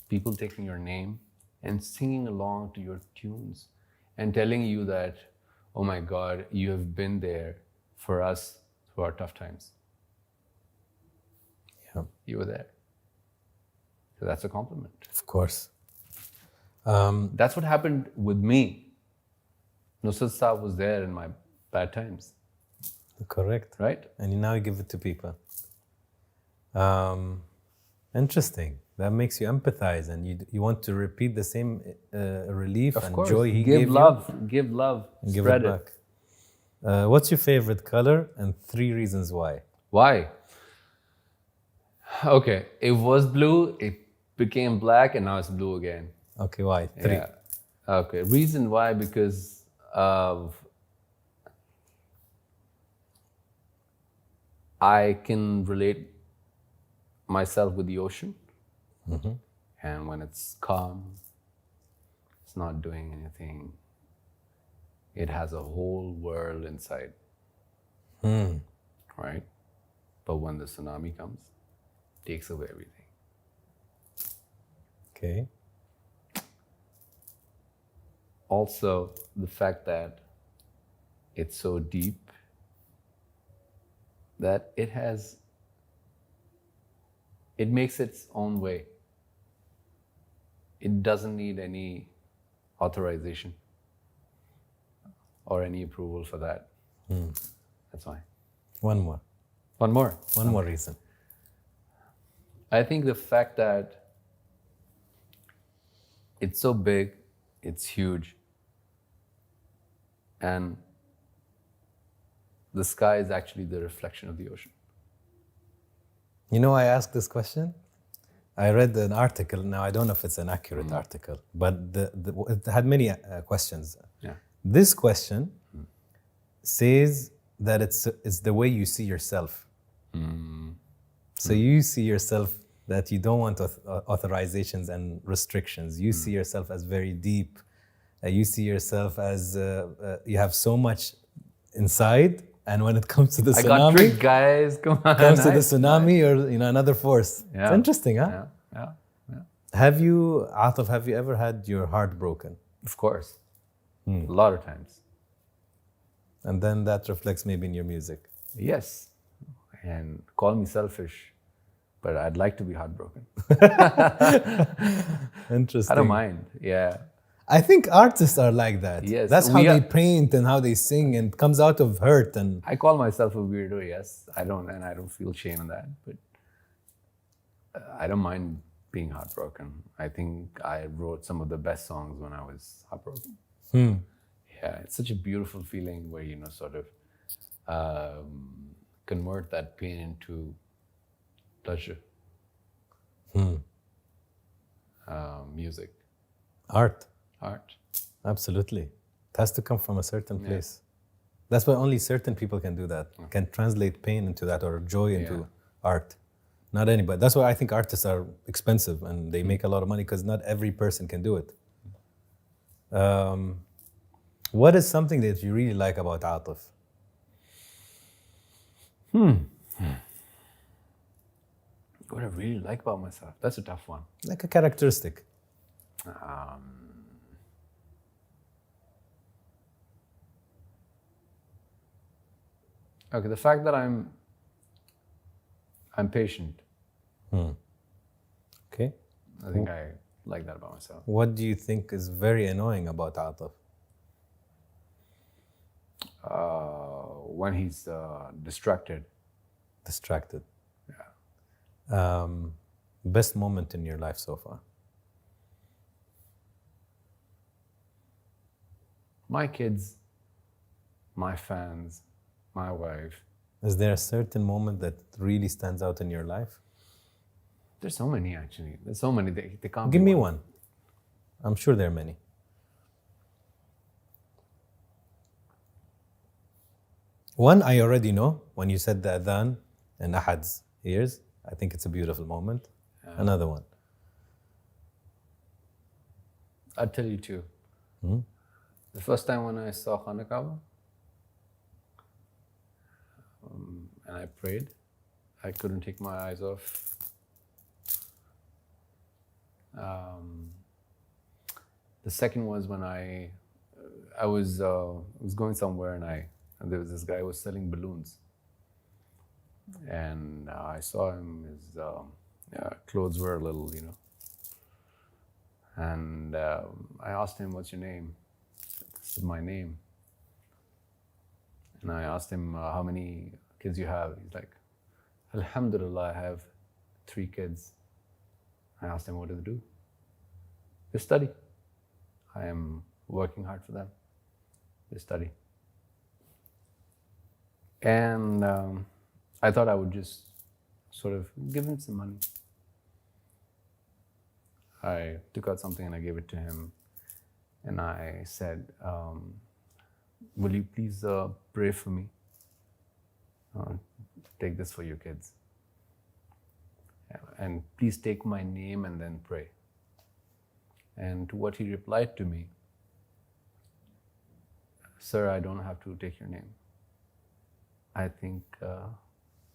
people taking your name and singing along to your tunes and telling you that, oh my God, you have been there for us through our tough times. Yeah. You were there. So that's a compliment. Of course. That's what happened with me. Nusrat Saab was there in my bad times. Correct. Right? And now you give it to people. Interesting. That makes you empathize, and you want to repeat the same relief and joy he gave you. Give love, And give spread it back. What's your favorite color and 3 reasons why? Why? Okay, it was blue, it became black, and now it's blue again. Okay, why? 3. Yeah. Okay, reason why, because I can relate myself with the ocean. And when it's calm, it's not doing anything. It has a whole world inside. Right? But when the tsunami comes, it takes away everything. Okay. Also, the fact that it's so deep that it makes its own way. It doesn't need any authorization or any approval for that. That's why. One more. One more. One more reason. I think the fact that it's so big, it's huge, and the sky is actually the reflection of the ocean. You know, I asked this question. I read an article. Now, I don't know if it's an accurate article, but it had many questions. Yeah. This question says that it's the way you see yourself. So you see yourself that you don't want authorizations and restrictions. You see yourself as very deep. You see yourself as you have so much inside. And when it comes to the tsunami, I got tricked, guys. Come on. Comes to the tsunami or another force. Yeah. It's interesting, huh? Yeah. Have you, Atif, have you ever had your heart broken? Of course. A lot of times. And then that reflects maybe in your music. Yes. And call me selfish, but I'd like to be heartbroken. Interesting. I don't mind. Yeah. I think artists are like that. Yes, That's how they paint and how they sing, and it comes out of hurt. And I call myself a weirdo, yes. I don't feel shame in that, but I don't mind being heartbroken. I think I wrote some of the best songs when I was heartbroken. Yeah, it's such a beautiful feeling where, sort of convert that pain into pleasure. Music. art. Absolutely. It has to come from a certain place. That's why only certain people can do that, can translate pain into that or joy into art. Not anybody. That's why I think artists are expensive and they make a lot of money, because not every person can do it. What is something that you really like about Atif? What I really like about myself? That's a tough one. Like a characteristic. Okay, the fact that I'm patient. Okay. I think I like that about myself. What do you think is very annoying about Atif? When he's distracted. Distracted. Yeah. Best moment in your life so far? My kids, my fans, my wife. Is there a certain moment that really stands out in your life? There's so many, actually. There's so many. They can't Give be me one. I'm sure there are many. One I already know, when you said the adhan in Ahad's ears. I think it's a beautiful moment. Another one. I'll tell you two. The first time when I saw Khana Kaaba, and I prayed, I couldn't take my eyes off. The second was when I was going somewhere, and there was this guy who was selling balloons, and I saw him. His clothes were a little, and I asked him, "What's your name?" This is my name. And I asked him, how many kids you have? He's like, Alhamdulillah, I have 3 kids. I asked him, what do they do? They study. I am working hard for them. They study. And I thought I would just sort of give him some money. I took out something and I gave it to him. And I said, will you please pray for me? take this for your kids. And please take my name and then pray. And to what he replied to me, sir, I don't have to take your name. I think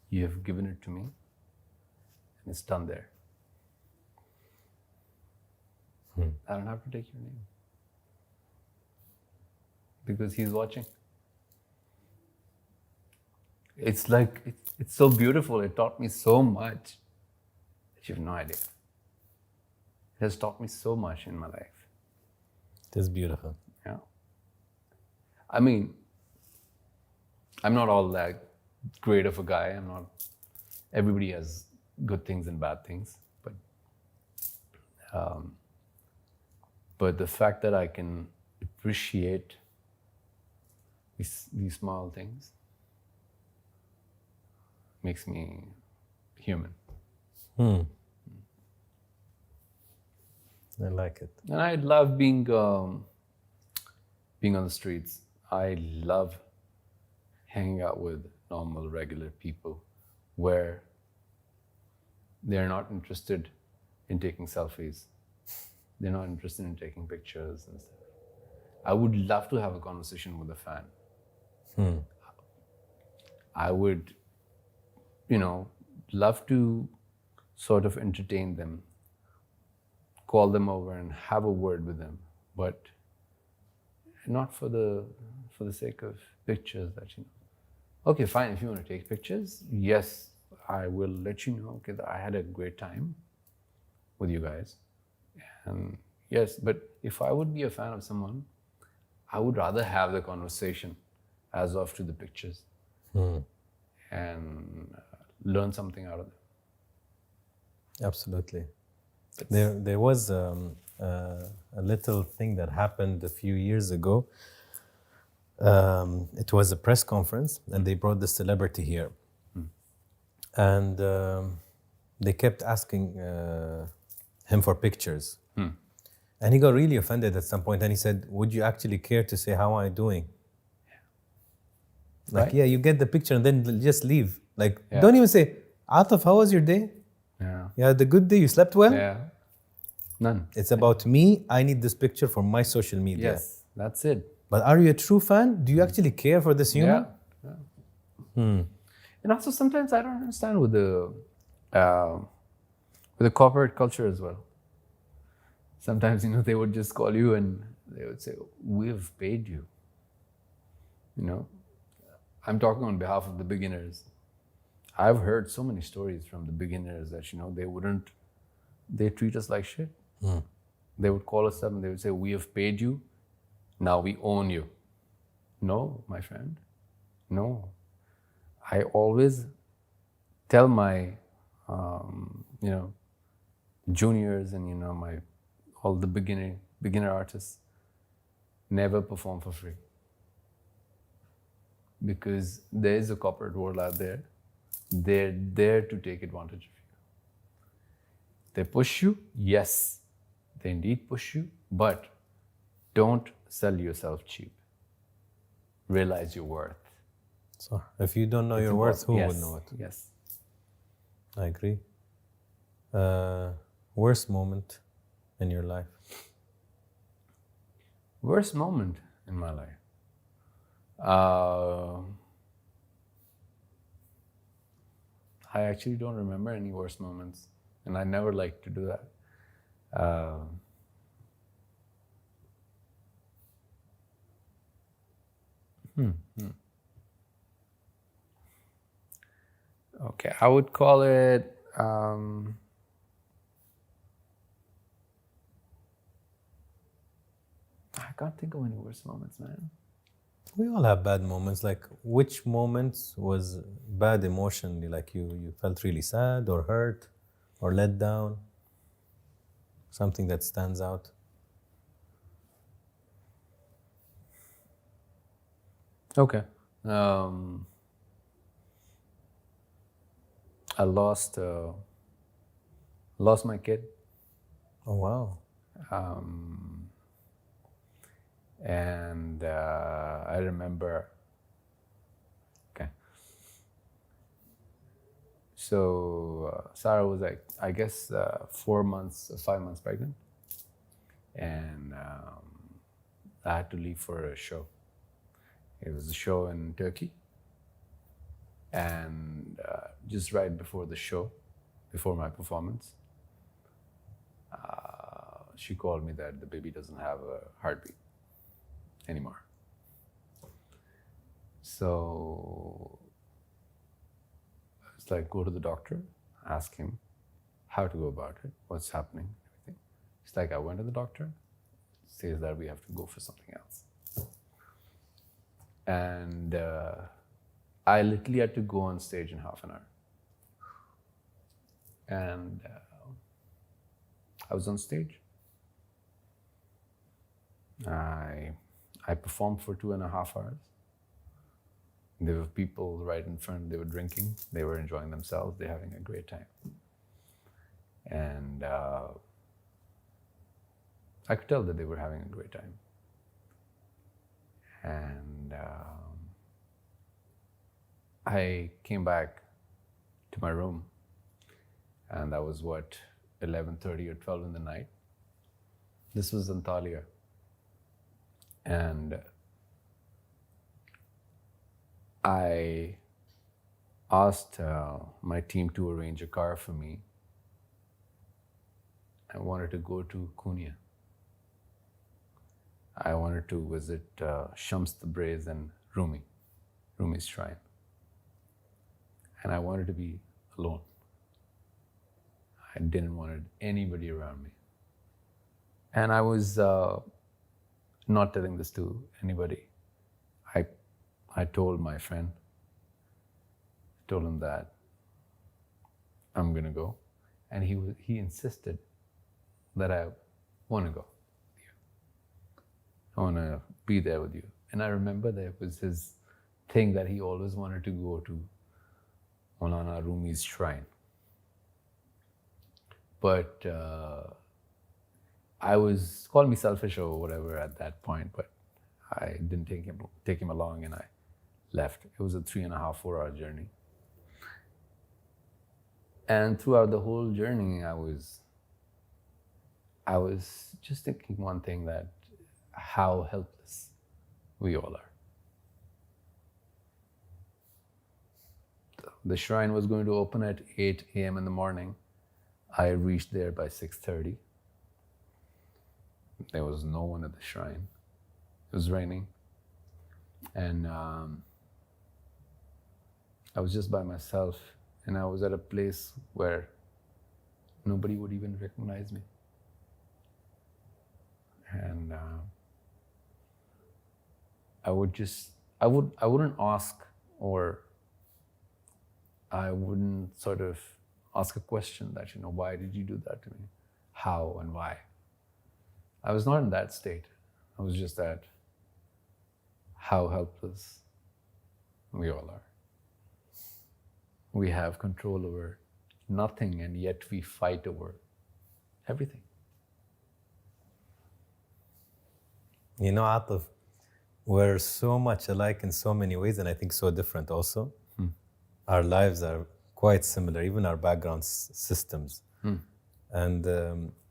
you have given it to me, and it's done there. I don't have to take your name. Because he's watching. It's like, it's so beautiful. It taught me so much that you have no idea. It has taught me so much in my life. It is beautiful. Yeah. I mean, I'm not all that great of a guy. Everybody has good things and bad things. But the fact that I can appreciate these small things makes me human. I like it. And I love being on the streets. I love hanging out with normal, regular people where they're not interested in taking selfies. They're not interested in taking pictures and stuff. I would love to have a conversation with a fan. I would, love to sort of entertain them, call them over and have a word with them, but not for the sake of pictures Okay, fine, if you want to take pictures, yes, I will let you know, okay, that I had a great time with you guys. And yes, but if I would be a fan of someone, I would rather have the conversation as of to the pictures and learn something out of them. Absolutely. There was a little thing that happened a few years ago. It was a press conference, and they brought the celebrity here. And they kept asking him for pictures. And he got really offended at some point, and he said, would you actually care to say, how am I doing? Like, Right. yeah, you get the picture and then just leave. Like, don't even say, Atif, how was your day? Yeah. You had a good day, you slept well? Yeah. None. It's about me. I need this picture for my social media. Yes, that's it. But are you a true fan? Do you actually care for this human? Yeah. And also sometimes I don't understand with the corporate culture as well. Sometimes, they would just call you and they would say, we've paid you. I'm talking on behalf of the beginners. I've heard so many stories from the beginners that, they treat us like shit. They would call us up and they would say, we have paid you, now we own you. No, my friend, no. I always tell my, juniors and, all the beginner artists, never perform for free. Because there is a corporate world out there. They're there to take advantage of you. They push you, yes, they indeed push you, but don't sell yourself cheap. Realize your worth. So if you don't know your worth, who would know it? Yes. I agree. Worst moment in your life? Worst moment in my life? I actually don't remember any worst moments, and I never like to do that. Okay, I would call it. I can't think of any worst moments, man. We all have bad moments. Like, which moments was bad emotionally? Like you felt really sad or hurt or let down? Something that stands out? Okay. I lost my kid. Oh, wow. And I remember, okay, So Sarah was like, I guess 4 months, 5 months pregnant, and I had to leave for a show. It was a show in Turkey, and just right before the show, before my performance, she called me that the baby doesn't have a heartbeat anymore. So it's like, go to the doctor, ask him how to go about it, what's happening, everything. It's like, I went to the doctor, says that we have to go for something else. And I literally had to go on stage in half an hour. And I was on stage. I performed for 2.5 hours. There were people right in front, they were drinking, they were enjoying themselves, they're having a great time. And I could tell that they were having a great time. And I came back to my room, and that was 11:30 or 12 in the night. This was Antalya. And I asked my team to arrange a car for me. I wanted to go to Konya. I wanted to visit Shams Tabriz and Rumi's shrine. And I wanted to be alone. I didn't want anybody around me. And I was not telling this to anybody. I told my friend, told him that I'm gonna go. And he insisted that I want to go. I want to be there with you. And I remember that it was his thing that he always wanted to go to Maulana Rumi's shrine. But I was, call me selfish or whatever at that point, but I didn't take him along, and I left. It was a 3.5, 4-hour journey. And throughout the whole journey, I was just thinking one thing, that how helpless we all are. The shrine was going to open at 8 a.m. in the morning. I reached there by 6:30. There was no one at the shrine. It was raining. And I was just by myself, and I was at a place where nobody would even recognize me. And I wouldn't ask, or I wouldn't sort of ask a question that, why did you do that to me? How and why? I was not in that state. I was just that, how helpless we all are. We have control over nothing, and yet we fight over everything. Atif, we're so much alike in so many ways, and I think so different also. Our lives are quite similar, even our background systems. And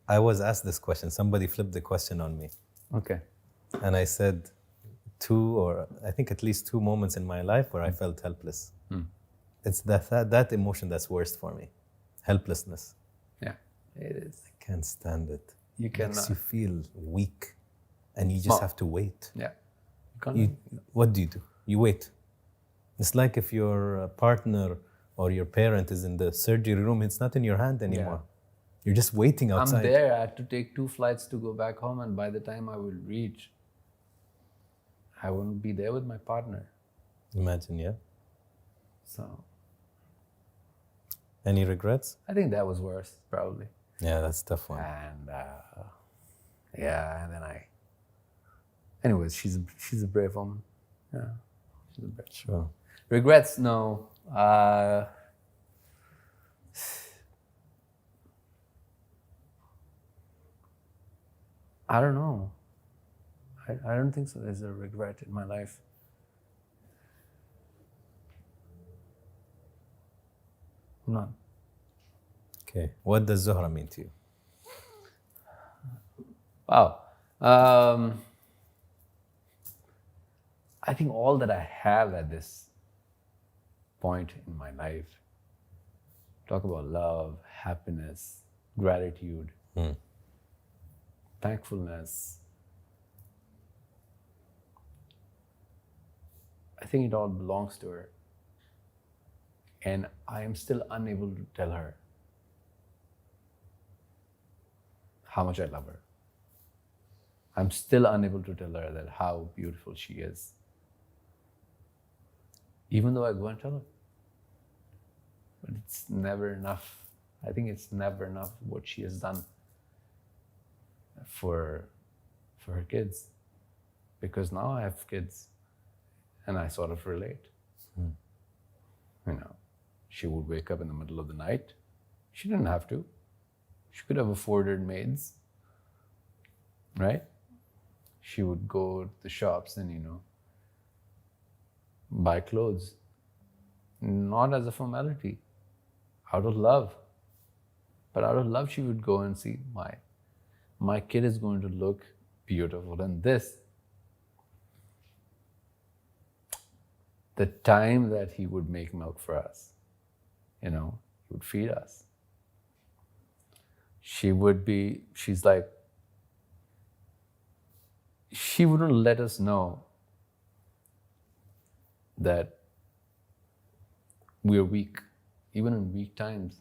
I was asked this question. Somebody flipped the question on me. Okay. And I said I think at least 2 moments in my life where I felt helpless. It's that emotion that's worst for me. Helplessness. Yeah, it is. I can't stand it. You cannot. Makes you feel weak, and you just have to wait. Yeah. What do? You wait. It's like if your partner or your parent is in the surgery room, it's not in your hand anymore. Yeah. You're just waiting outside. I'm there. I had to take 2 flights to go back home, and by the time I will reach, I wouldn't be there with my partner. Imagine, yeah. So. Any regrets? I think that was worse, probably. Yeah, that's a tough one. And and then anyways, she's a brave woman. Yeah, she's a brave. Sure. Regrets? No. I don't know. I don't think so. There's a regret in my life. None. Okay. What does Zuhra mean to you? Wow. I think all that I have at this point in my life, talk about love, happiness, gratitude, thankfulness. I think it all belongs to her. And I am still unable to tell her how much I love her. I'm still unable to tell her that how beautiful she is. Even though I go and tell her. But it's never enough. I think it's never enough what she has done for her kids. Because now I have kids and I sort of relate. You know, she would wake up in the middle of the night. She didn't have to. She could have afforded maids, right? She would go to the shops and, you know, buy clothes, not as a formality, out of love. But out of love, she would go and see, my kid is going to look beautiful in this. The time that he would make milk for us, you know, he would feed us. She's like, she wouldn't let us know that we're weak. Even in weak times,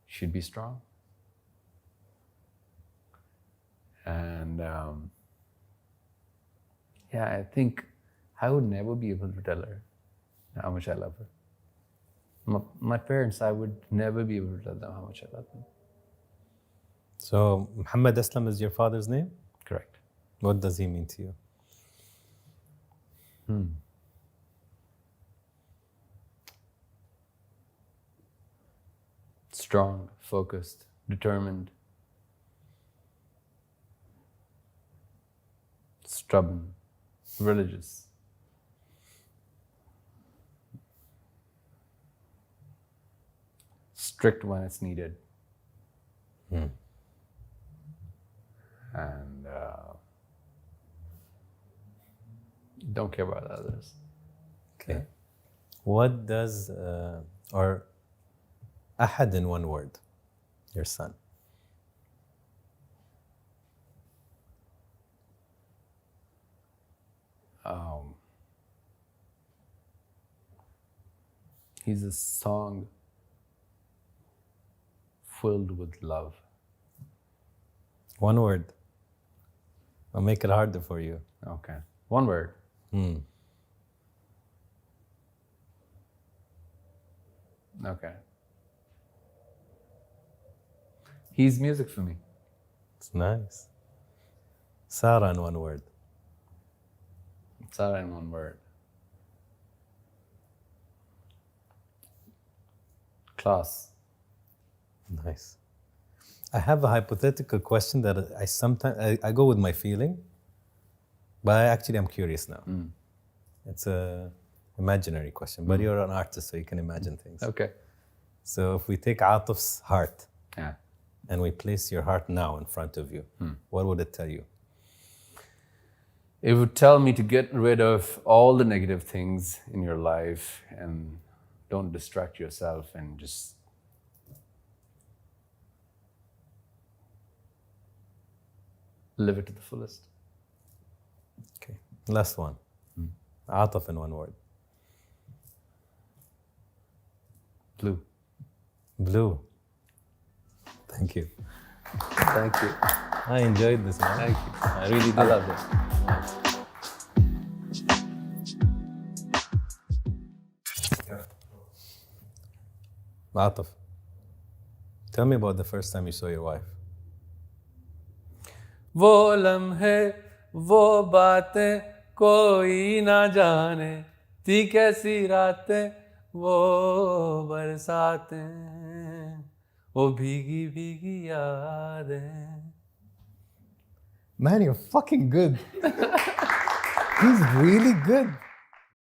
she'd be strong. And yeah, I think I would never be able to tell her how much I love her. My parents, I would never be able to tell them how much I love them. So, Muhammad Aslam is your father's name? Correct. What does he mean to you? Strong, focused, determined, stubborn, religious. Strict when it's needed. And don't care about others. Okay. What does, or Ahad in one word, your son? He's a song filled with love. One word. I'll make it harder for you. Okay. One word. Okay. He's music for me. It's nice. Sarah in one word. Sarah in one word. Class. Nice. I have a hypothetical question that I sometimes I go with my feeling, but I'm curious now. It's a imaginary question, but you're an artist, so you can imagine things. Okay. So if we take Atif's heart, Yeah. and we place your heart now in front of you, what would it tell you? It would tell me to get rid of all the negative things in your life and don't distract yourself and just live it to the fullest. Okay. Last one. Atif in one word. Blue. Blue. Thank you. Thank you. I enjoyed this, man. Thank you. I really did. I love it. Atif, tell me about the first time you saw your wife. वो लम्हे वो बातें कोई ना जाने थी कैसी रातें वो बरसातें वो भीगी भीगी यादें. Man, you're fucking good. He's really good.